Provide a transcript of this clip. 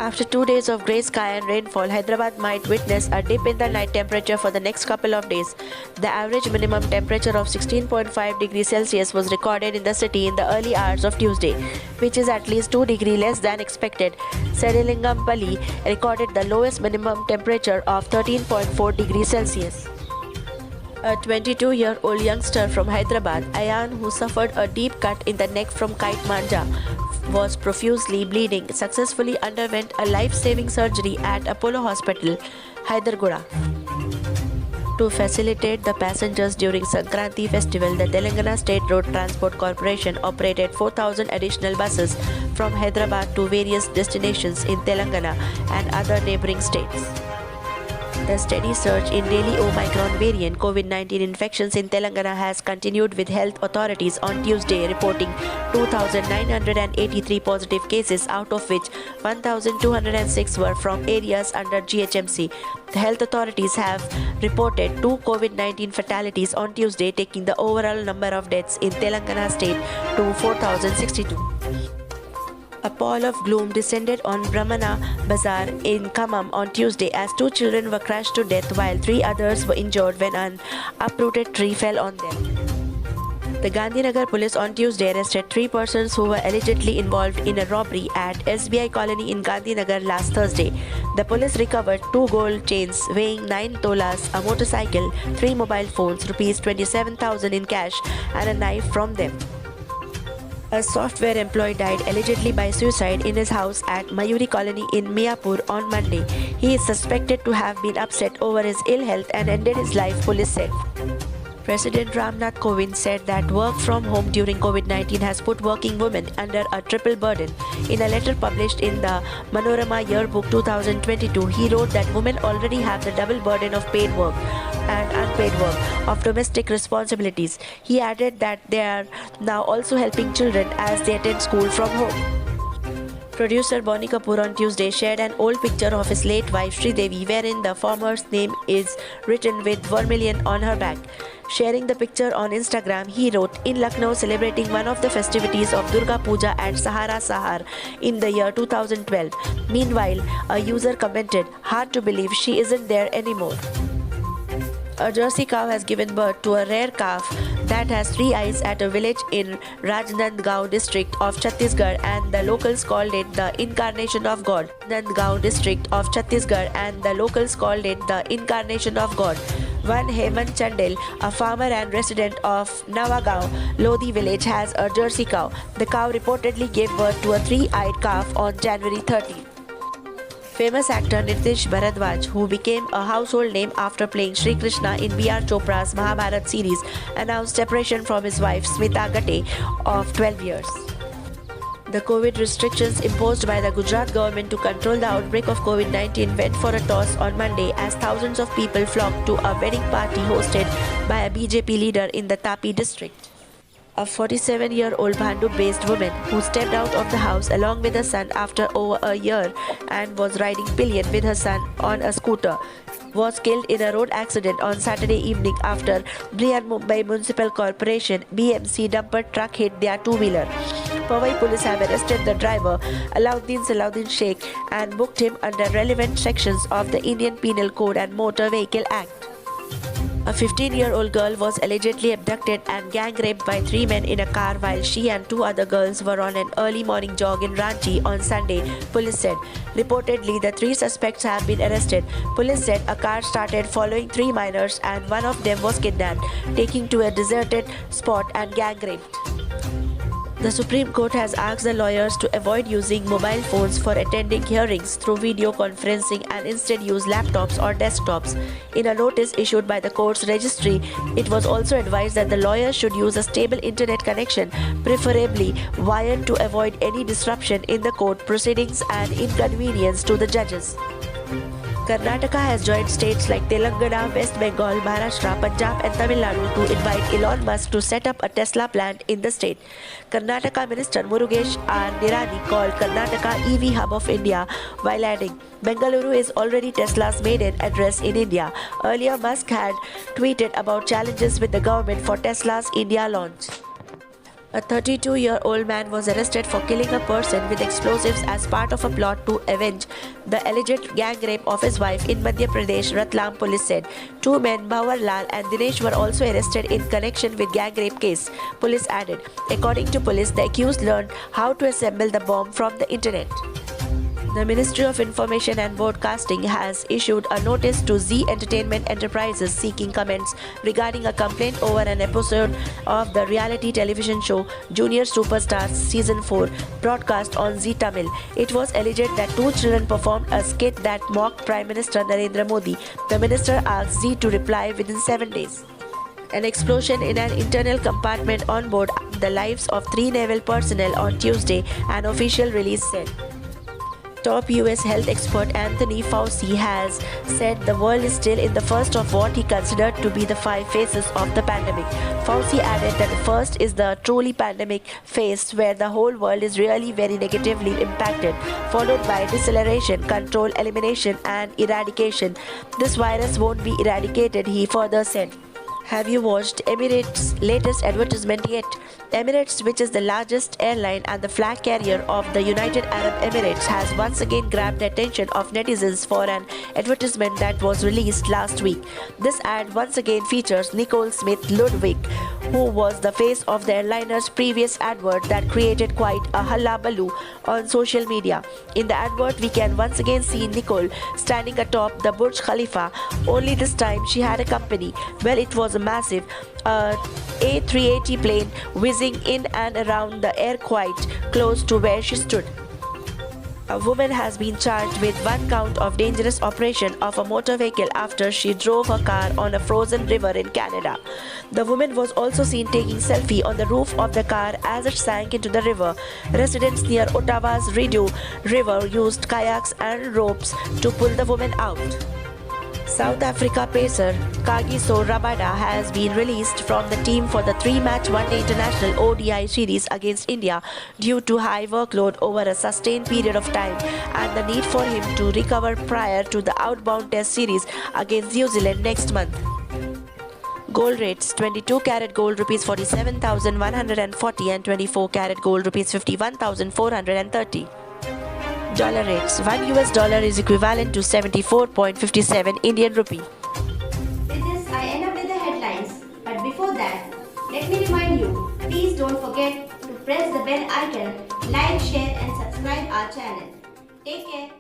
After 2 days of grey sky and rainfall, Hyderabad might witness a dip in the night temperature for the next couple of days. The average minimum temperature of 16.5 degrees Celsius was recorded in the city in the early hours of Tuesday, which is at least 2 degrees less than expected. Serilingampally recorded the lowest minimum temperature of 13.4 degrees Celsius. A 22-year-old youngster from Hyderabad, Ayan, who suffered a deep cut in the neck from kite manja, was profusely bleeding, successfully underwent a life-saving surgery at Apollo Hospital, Hyderabad. To facilitate the passengers during Sankranti festival, the Telangana State Road Transport Corporation operated 4,000 additional buses from Hyderabad to various destinations in Telangana and other neighboring states. The steady surge in daily Omicron variant COVID-19 infections in Telangana has continued, with health authorities on Tuesday reporting 2,983 positive cases, out of which 1,206 were from areas under GHMC. The health authorities have reported 2 COVID-19 fatalities on Tuesday, taking the overall number of deaths in Telangana state to 4,062. A pall of gloom descended on Brahmana Bazaar in Khammam on Tuesday as 2 children were crushed to death while 3 others were injured when an uprooted tree fell on them. The Gandhinagar police on Tuesday arrested 3 persons who were allegedly involved in a robbery at SBI Colony in Gandhinagar last Thursday. The police recovered 2 gold chains weighing 9 tolas, a motorcycle, 3 mobile phones, Rs 27,000 in cash, and a knife from them. A software employee died allegedly by suicide in his house at Mayuri Colony in Miapur on Monday. He is suspected to have been upset over his ill health and ended his life, police said. President Ramnath Kovind said that work from home during COVID-19 has put working women under a triple burden. In a letter published in the Manorama Yearbook 2022, he wrote that women already have the double burden of paid work and unpaid work of domestic responsibilities. He added that they are now also helping children as they attend school from home. Producer Bonnie Kapoor on Tuesday shared an old picture of his late wife Sridevi, wherein the former's name is written with vermilion on her back. Sharing the picture on Instagram, he wrote, "In Lucknow, celebrating one of the festivities of Durga Puja at Sahara Sahar in the year 2012. Meanwhile, a user commented, "Hard to believe she isn't there anymore." A Jersey cow has given birth to a rare calf that has 3 eyes at a village in Rajnandgaon district of Chhattisgarh, and the locals called it the Incarnation of God. Rajnandgaon district of Chhattisgarh, and the locals called it the Incarnation of God. One Hemant Chandel, a farmer and resident of Navagaon, Lodi village, has a Jersey cow. The cow reportedly gave birth to a 3-eyed calf on January 30. Famous actor Nitish Bharadwaj, who became a household name after playing Shri Krishna in B.R. Chopra's Mahabharat series, announced separation from his wife Smita Gate of 12 years. The COVID restrictions imposed by the Gujarat government to control the outbreak of COVID-19 went for a toss on Monday as thousands of people flocked to a wedding party hosted by a BJP leader in the Tapi district. A 47-year-old Bhandup-based woman who stepped out of the house along with her son after over a year and was riding pillion with her son on a scooter was killed in a road accident on Saturday evening after Brihan-Mumbai Municipal Corporation (BMC) dumper truck hit their two-wheeler. Powai police have arrested the driver, Alauddin Salahuddin Sheikh, and booked him under relevant sections of the Indian Penal Code and Motor Vehicle Act. A 15-year-old girl was allegedly abducted and gang-raped by 3 men in a car while she and 2 other girls were on an early morning jog in Ranchi on Sunday, police said. Reportedly, the 3 suspects have been arrested. Police said a car started following 3 minors and one of them was kidnapped, taken to a deserted spot and gang-raped. The Supreme Court has asked the lawyers to avoid using mobile phones for attending hearings through video conferencing and instead use laptops or desktops. In a notice issued by the court's registry, it was also advised that the lawyers should use a stable internet connection, preferably wired, to avoid any disruption in the court proceedings and inconvenience to the judges. Karnataka has joined states like Telangana, West Bengal, Maharashtra, Punjab and Tamil Nadu to invite Elon Musk to set up a Tesla plant in the state. Karnataka Minister Murugesh R. Nirani called Karnataka EV Hub of India while adding, "Bengaluru is already Tesla's maiden address in India." Earlier, Musk had tweeted about challenges with the government for Tesla's India launch. A 32-year-old man was arrested for killing a person with explosives as part of a plot to avenge the alleged gang rape of his wife in Madhya Pradesh, Ratlam police said. Two men, Bhawar Lal and Dinesh, were also arrested in connection with gang rape case, police added. According to police, the accused learned how to assemble the bomb from the internet. The Ministry of Information and Broadcasting has issued a notice to Zee Entertainment Enterprises seeking comments regarding a complaint over an episode of the reality television show Junior Superstars Season 4 broadcast on Zee Tamil. It was alleged that two children performed a skit that mocked Prime Minister Narendra Modi. The minister asked Zee to reply within 7 days. An explosion in an internal compartment on board the lives of 3 naval personnel on Tuesday, an official release said. Top US health expert Anthony Fauci has said the world is still in the first of what he considered to be the 5 phases of the pandemic. Fauci added that the first is the truly pandemic phase where the whole world is really very negatively impacted, followed by deceleration, control, elimination and eradication. This virus won't be eradicated, he further said. Have you watched Emirates' latest advertisement yet? Emirates, which is the largest airline and the flag carrier of the United Arab Emirates, has once again grabbed the attention of netizens for an advertisement that was released last week. This ad once again features Nicole Smith Ludwig, who was the face of the airliner's previous advert that created quite a hullabaloo on social media. In the advert, we can once again see Nicole standing atop the Burj Khalifa, only this time she had a company. Well, it was a massive A380 plane whizzing in and around the air quite close to where she stood. A woman has been charged with 1 count of dangerous operation of a motor vehicle after she drove her car on a frozen river in Canada. The woman was also seen taking selfie on the roof of the car as it sank into the river. Residents near Ottawa's Rideau River used kayaks and ropes to pull the woman out. South Africa pacer Kagiso Rabada has been released from the team for the 3-match one-day international ODI series against India due to high workload over a sustained period of time and the need for him to recover prior to the outbound test series against New Zealand next month. Gold rates: 22 karat gold rupees 47,140 and 24 karat gold rupees 51,430. Dollar rates: $1 is equivalent to 74.57 Indian rupee. With this, I end up with the headlines. But before that, let me remind you, please don't forget to press the bell icon, like, share and subscribe our channel. Take care.